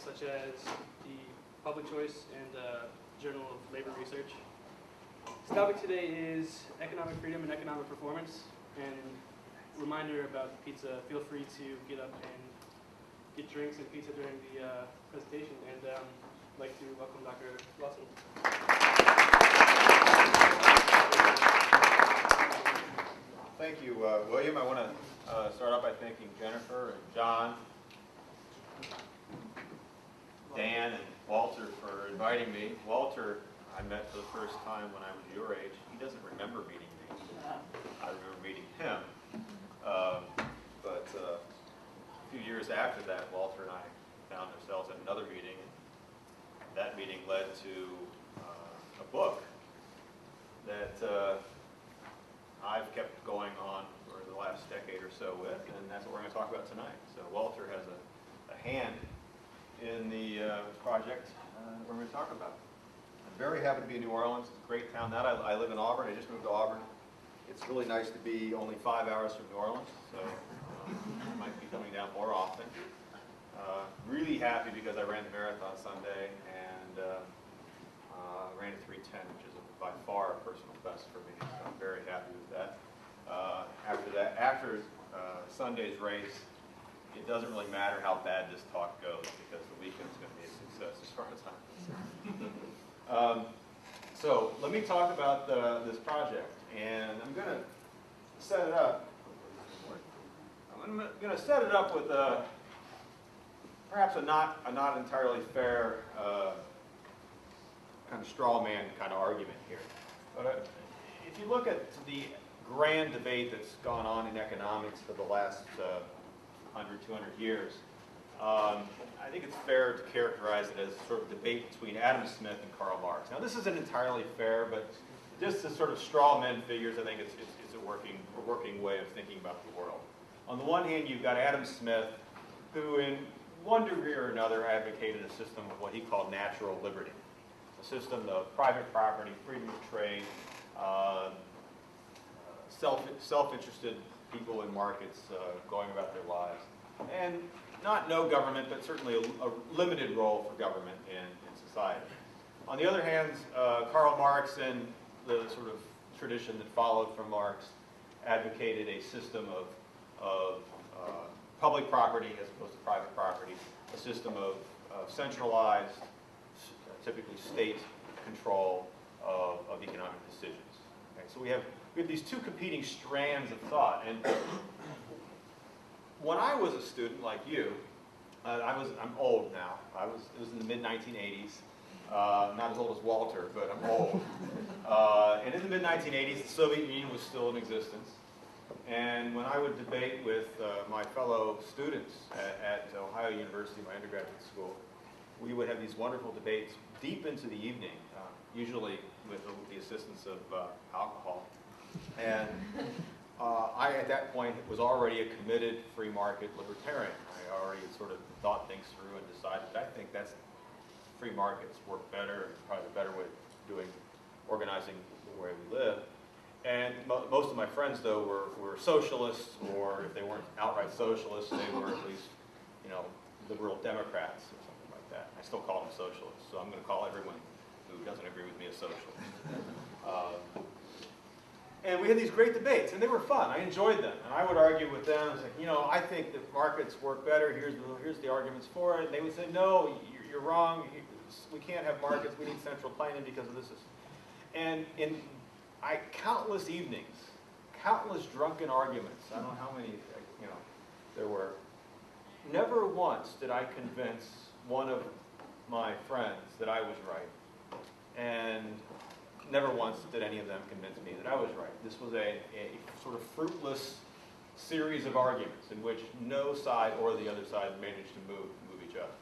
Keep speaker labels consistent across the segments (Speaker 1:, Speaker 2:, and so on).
Speaker 1: such as the Public Choice and Journal of Labor Research. This topic today is economic freedom and economic performance. And reminder about the pizza, feel free to get up and get drinks and pizza during the presentation. And I'd like to welcome Dr. Lawson.
Speaker 2: Thank you, William. I want to start off by thanking Jennifer and John, Dan, and Walter for inviting me. Walter, I met for the first time when I was your age. He doesn't remember meeting me. I remember meeting him. But a few years after that, Walter and I found ourselves at another meeting. And that meeting led to a book that I've kept going on for the last decade or so with, and that's what we're going to talk about tonight. So Walter has a hand in the project we're going to talk about. I'm very happy to be in New Orleans. It's a great town. Now I live in Auburn. I just moved to Auburn. It's really nice to be only 5 hours from New Orleans, so I might be coming down more often. Really happy because I ran the marathon Sunday and ran a 3:10, which is by far a personal best for me. So I'm very happy with that. After Sunday's race, it doesn't really matter how bad this talk goes because the weekend's going to be a success as far as I'm concerned. So let me talk about this project, and I'm going to set it up. I'm going to set it up with perhaps a not entirely fair kind of straw man kind of argument here. But if you look at the grand debate that's gone on in economics for the last 100, 200 years, I think it's fair to characterize it as sort of debate between Adam Smith and Karl Marx. Now, this isn't entirely fair, but just as sort of straw men figures, I think it's a working way of thinking about the world. On the one hand, you've got Adam Smith, who in one degree or another advocated a system of what he called natural liberty, a system of private property, freedom of trade, self-interested people in markets going about their lives, and not no government, but certainly a limited role for government in society. On the other hand, Karl Marx and the sort of tradition that followed from Marx advocated a system of public property as opposed to private property, a system of centralized, typically state control of economic decisions. Okay, so we have these two competing strands of thought. And when I was a student like you, I'm old now. It was in the mid-1980s. Not as old as Walter, but I'm old. And in the mid-1980s, the Soviet Union was still in existence. And when I would debate with my fellow students at Ohio University, my undergraduate school, we would have these wonderful debates deep into the evening, usually with the assistance of alcohol. And I, at that point, was already a committed free market libertarian. I already had sort of thought things through and decided that I think free markets work better, and probably a better way of organizing the way we live. And most of my friends, though, were socialists, or if they weren't outright socialists, they were at least, liberal Democrats or something like that. I still call them socialists, so I'm going to call everyone who doesn't agree with me a socialist. And we had these great debates, and they were fun. I enjoyed them, and I would argue with them. It's like, I think that markets work better. Here's the arguments for it. And they would say, no, you're wrong. We can't have markets. We need central planning because of this. And in countless evenings, countless drunken arguments. I don't know how many, there were. Never once did I convince one of my friends that I was right, and never once did any of them convince me that I was right. This was a sort of fruitless series of arguments in which no side or the other side managed to move each other.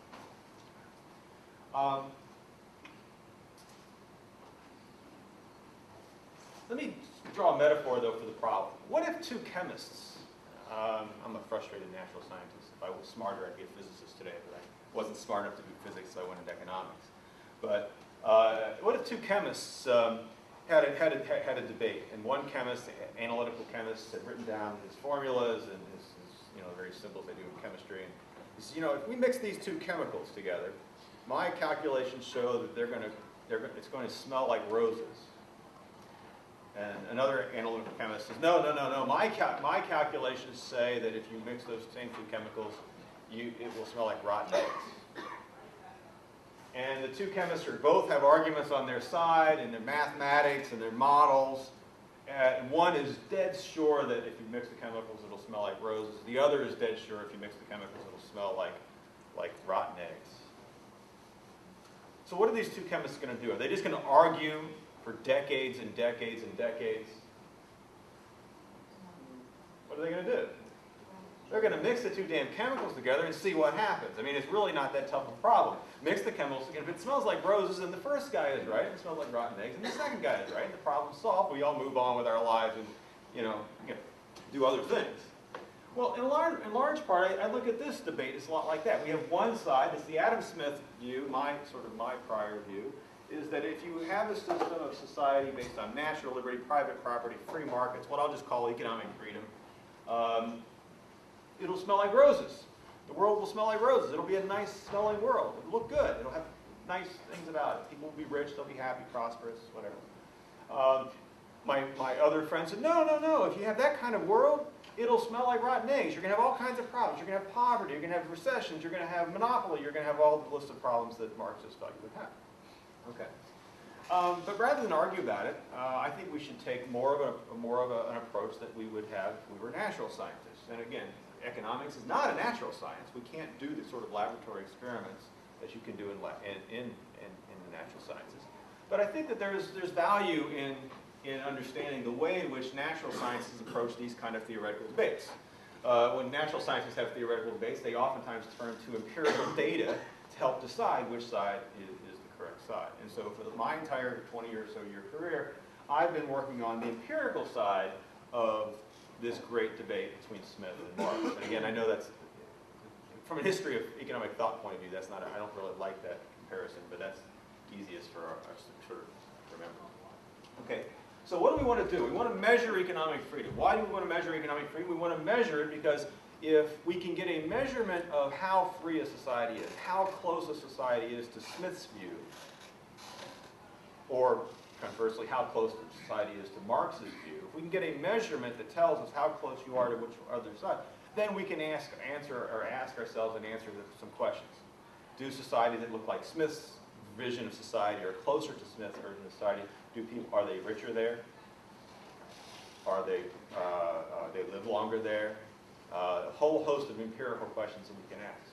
Speaker 2: Let me draw a metaphor, though, for the problem. What if two chemists, I'm a frustrated natural scientist. If I was smarter, I'd be a physicist today, but I wasn't smart enough to do physics, so I went into economics. But what if two chemists had a debate, and one chemist, analytical chemist, had written down his formulas and his very simple as they do in chemistry, and is, if we mix these two chemicals together, my calculations show that it's going to smell like roses. And another analytical chemist says, no, no, no, no. My calculations say that if you mix those same two chemicals, it will smell like rotten eggs. And the two chemists both have arguments on their side, and their mathematics and their models. And one is dead sure that if you mix the chemicals, it'll smell like roses. The other is dead sure if you mix the chemicals, it'll smell like rotten eggs. So what are these two chemists going to do? Are they just going to argue for decades and decades and decades? What are they going to do? They're going to mix the two damn chemicals together and see what happens. I mean, it's really not that tough a problem. Mix the chemicals together. If it smells like roses, and the first guy is right, it smells like rotten eggs, and the second guy is right, and the problem's solved. We all move on with our lives and, do other things. Well, in large part, I look at this debate, it's a lot like that. We have one side, it's the Adam Smith view, my prior view, is that if you have a system of society based on natural liberty, private property, free markets, what I'll just call economic freedom, it'll smell like roses. The world will smell like roses. It'll be a nice smelling world. It'll look good. It'll have nice things about it. People will be rich. They'll be happy, prosperous, whatever. My other friends said, no, no, no. If you have that kind of world, it'll smell like rotten eggs. You're going to have all kinds of problems. You're going to have poverty. You're going to have recessions. You're going to have monopoly. You're going to have all the list of problems that Marxists thought you would have. Okay. But rather than argue about it, I think we should take more of an approach that we would have if we were natural scientists. And again, economics is not a natural science. We can't do the sort of laboratory experiments that you can do in the natural sciences. But I think that there's value in understanding the way in which natural sciences approach these kind of theoretical debates. When natural scientists have theoretical debates, they oftentimes turn to empirical data to help decide which side is the correct side. And so for my entire 20 or so year career, I've been working on the empirical side of this great debate between Smith and Marx. And again, I know that's, from a history of economic thought point of view, that's not, I don't really like that comparison, but that's easiest for us to sort of remember. Okay, so what do we want to do? We want to measure economic freedom. Why do we want to measure economic freedom? We want to measure it because if we can get a measurement of how free a society is, how close a society is to Smith's view, or conversely, how close the society is to Marx's view, if we can get a measurement that tells us how close you are to which other side, then we can ask ourselves and answer some questions. Do societies that look like Smith's vision of society or closer to Smith's version of society, are they richer there? Are they live longer there? A whole host of empirical questions that we can ask.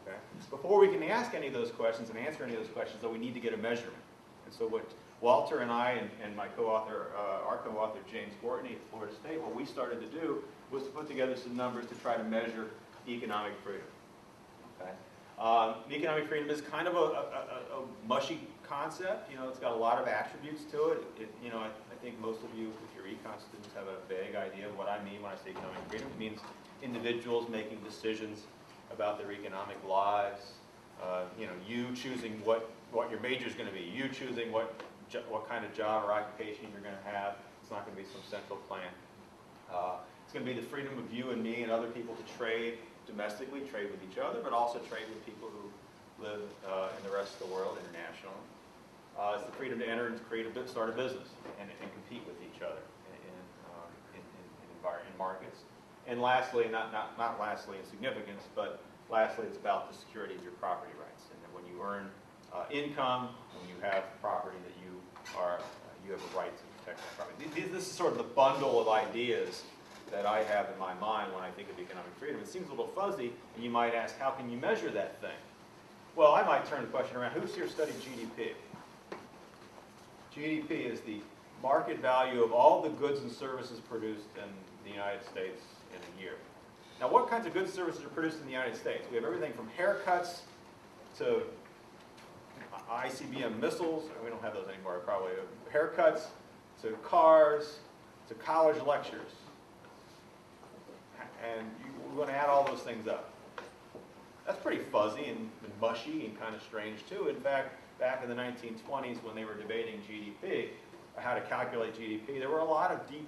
Speaker 2: Okay? Before we can ask any of those questions and answer any of those questions, though, we need to get a measurement. And so what Walter and I and my co-author, our co-author James Courtney at Florida State, what we started to do was to put together some numbers to try to measure economic freedom. Okay? Economic freedom is kind of a mushy concept. It's got a lot of attributes to it. I think most of you, if you're econ students, have a vague idea of what I mean when I say economic freedom. It means individuals making decisions about their economic lives. You choosing what your major is going to be. You choosing what kind of job or occupation you're going to have. It's not going to be some central plan. It's going to be the freedom of you and me and other people to trade domestically, trade with each other, but also trade with people who live in the rest of the world internationally. It's the freedom to enter and start a business and compete with each other in markets. And lastly, not lastly in significance, but lastly, it's about the security of your property rights. And that when you earn income, when you have property, that you have a right to protect that property. This is sort of the bundle of ideas that I have in my mind when I think of economic freedom. It seems a little fuzzy, and you might ask, how can you measure that thing? Well, I might turn the question around. Who's here studied GDP? GDP is the market value of all the goods and services produced in the United States in a year. Now, what kinds of goods and services are produced in the United States? We have everything from haircuts to ICBM missiles. We don't have those anymore, probably. Haircuts to cars to college lectures. And we want to add all those things up. That's pretty fuzzy and mushy and kind of strange, too. In fact, back in the 1920s when they were debating GDP, how to calculate GDP, there were a lot of deep